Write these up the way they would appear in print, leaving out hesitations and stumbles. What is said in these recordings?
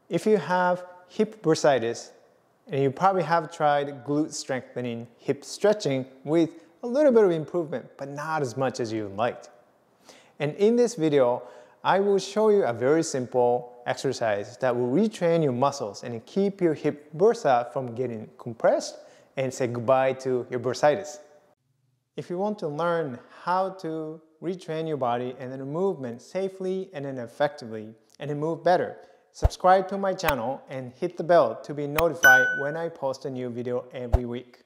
If you have hip bursitis, and you probably have tried glute strengthening hip stretching with a little bit of improvement, but not as much as you liked. And in this video, I will show you a very simple exercise that will retrain your muscles and keep your hip bursa from getting compressed and say goodbye to your bursitis. If you want to learn how to retrain your body and then movement safely and then effectively and then move better, subscribe to my channel and hit the bell to be notified when I post a new video every week.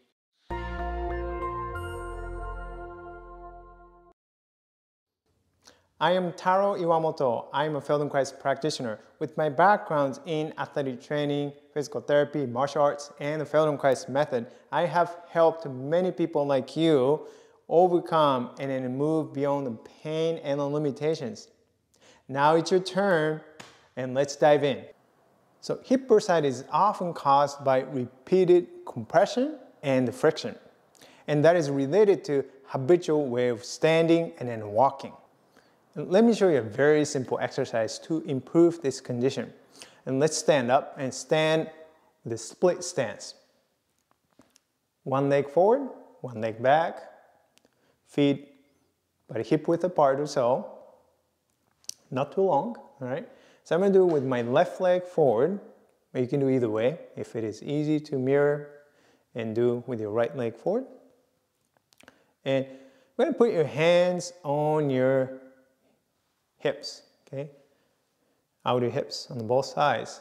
I am Taro Iwamoto. I am a Feldenkrais practitioner with my backgrounds in athletic training, physical therapy, martial arts, and the Feldenkrais method. I have helped many people like you overcome and then move beyond the pain and the limitations. Now it's your turn, and let's dive in. So hip bursitis is often caused by repeated compression and friction, and that is related to habitual way of standing and then walking. Let me show you a very simple exercise to improve this condition. And let's stand up and stand with a split stance. One leg forward, one leg back, feet about hip width apart or so. Not too long, all right? So I'm going to do it with my left leg forward, but you can do either way if it is easy to mirror and do with your right leg forward. And you're going to put your hands on your hips, okay? Outer hips on both sides.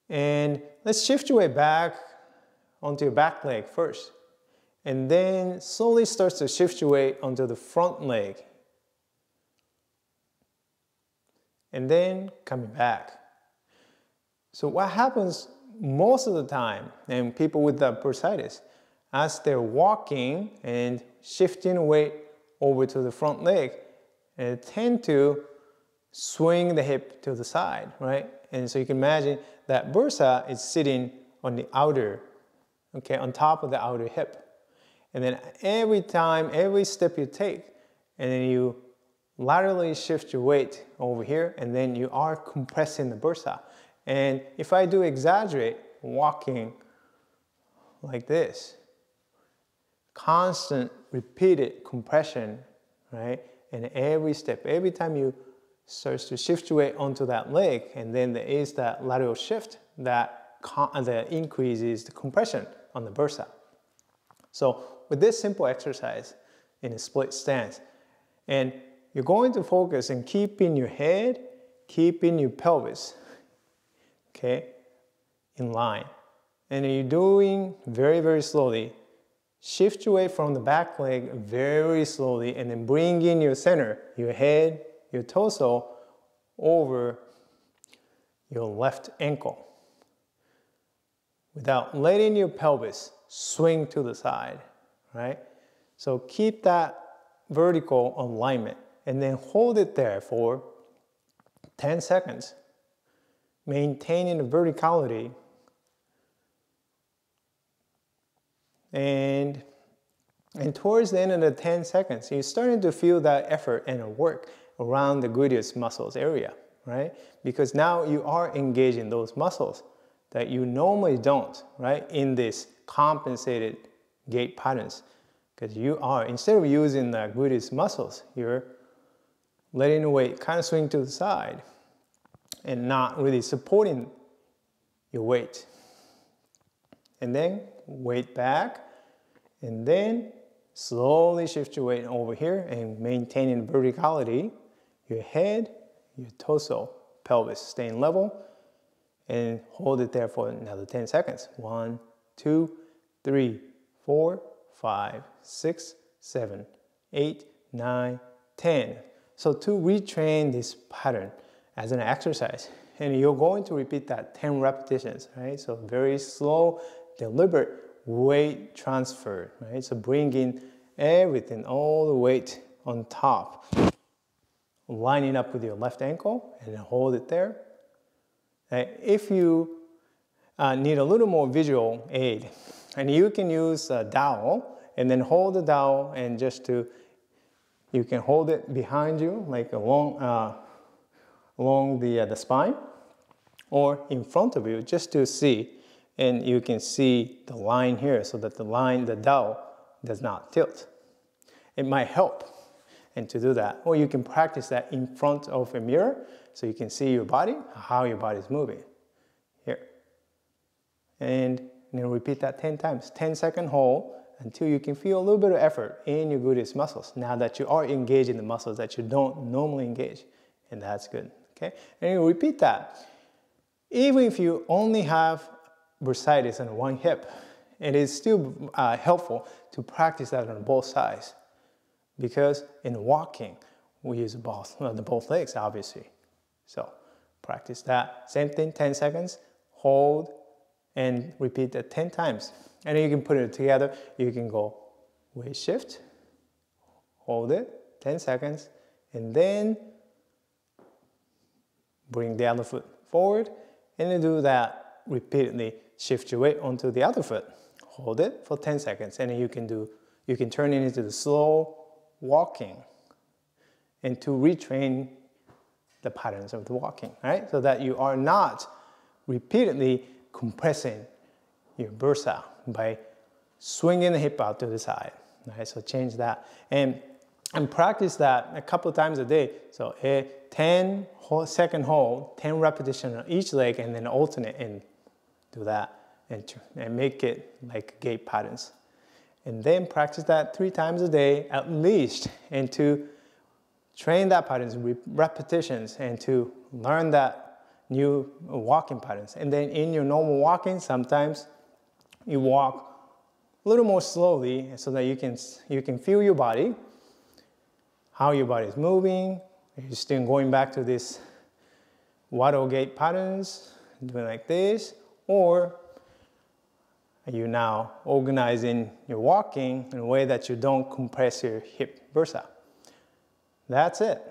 And let's shift your weight back onto your back leg first. And then slowly starts to shift your weight onto the front leg. And then coming back. So what happens most of the time, and people with the bursitis, as they're walking and shifting weight over to the front leg, and they tend to swing the hip to the side, right? And so you can imagine that bursa is sitting on the outer, okay, on top of the outer hip. And then every time, every step you take, and then you laterally shift your weight over here, and then you are compressing the bursa. And if I do exaggerate, walking like this, constant repeated compression, right? And every step, every time you start to shift your weight onto that leg, and then there is that lateral shift that increases the compression on the bursa. So with this simple exercise in a split stance, and you're going to focus on keeping your head, keeping your pelvis, okay, in line. And you're doing very, very slowly. Shift your weight from the back leg very slowly, and then bring in your center, your head, your torso, over your left ankle without letting your pelvis swing to the side, right? So keep that vertical alignment and then hold it there for 10 seconds, maintaining the verticality. And towards the end of the 10 seconds, you're starting to feel that effort and work around the gluteus muscles area, right? Because now you are engaging those muscles that you normally don't, right? In this compensated gait patterns. Because you are, instead of using the gluteus muscles, you're letting the weight kind of swing to the side and not really supporting your weight. And then weight back, and then slowly shift your weight over here and maintaining verticality. Your head, your torso, pelvis staying level, and hold it there for another 10 seconds. 1, 2, 3, 4, 5, 6, 7, 8, 9, 10. So to retrain this pattern as an exercise, and you're going to repeat that 10 repetitions, right? So very slow, deliberate weight transfer, right? So bring in everything, all the weight on top, lining up with your left ankle, and then hold it there. If you need a little more visual aid, and you can use a dowel, and then hold the dowel, and you can hold it behind you, like along the spine, or in front of you just to see. And you can see the line here so that the line, the dowel, does not tilt. It might help and to do that. Or you can practice that in front of a mirror so you can see your body, how your body is moving. Here. And then repeat that 10 times. 10-second hold until you can feel a little bit of effort in your gluteus muscles. Now that you are engaging the muscles that you don't normally engage. And that's good. Okay? And you repeat that. Even if you only have bursitis on one hip, it is still helpful to practice that on both sides. Because in walking, we use both legs, obviously. So practice that. Same thing, 10 seconds, hold, and repeat that 10 times. And then you can put it together. You can go weight shift, hold it, 10 seconds, and then bring the other foot forward, and then do that repeatedly. Shift your weight onto the other foot. Hold it for 10 seconds, and then you can turn it into the slow walking and to retrain the patterns of the walking, right? So that you are not repeatedly compressing your bursa by swinging the hip out to the side, right? So change that and practice that a couple of times a day. So a 10-second hold, 10 repetitions on each leg, and then alternate and do that and make it like gait patterns. And then practice that 3 times a day at least, and to train that patterns, repetitions, and to learn that new walking patterns. And then in your normal walking, sometimes you walk a little more slowly so that you can feel your body, how your body is moving. You're still going back to this waddle gait patterns, doing like this, or are you now organizing your walking in a way that you don't compress your hip bursa? That's it.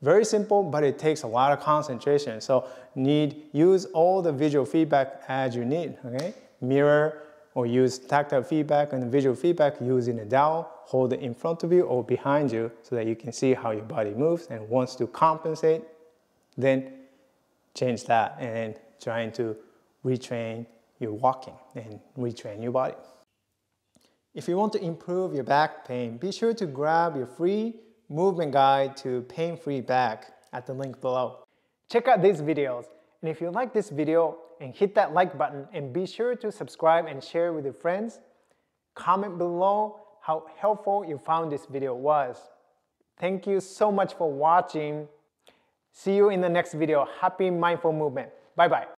Very simple, but it takes a lot of concentration. So use all the visual feedback as you need, okay? Mirror or use tactile feedback and visual feedback using a dowel. Hold it in front of you or behind you so that you can see how your body moves, and wants to compensate, then change that and trying to retrain your walking and retrain your body. If you want to improve your back pain, be sure to grab your free movement guide to pain-free back at the link below. Check out these videos, and if you like this video, and hit that like button, and be sure to subscribe and share with your friends. Comment below how helpful you found this video was. Thank you so much for watching. See you in the next video. Happy mindful movement. Bye bye.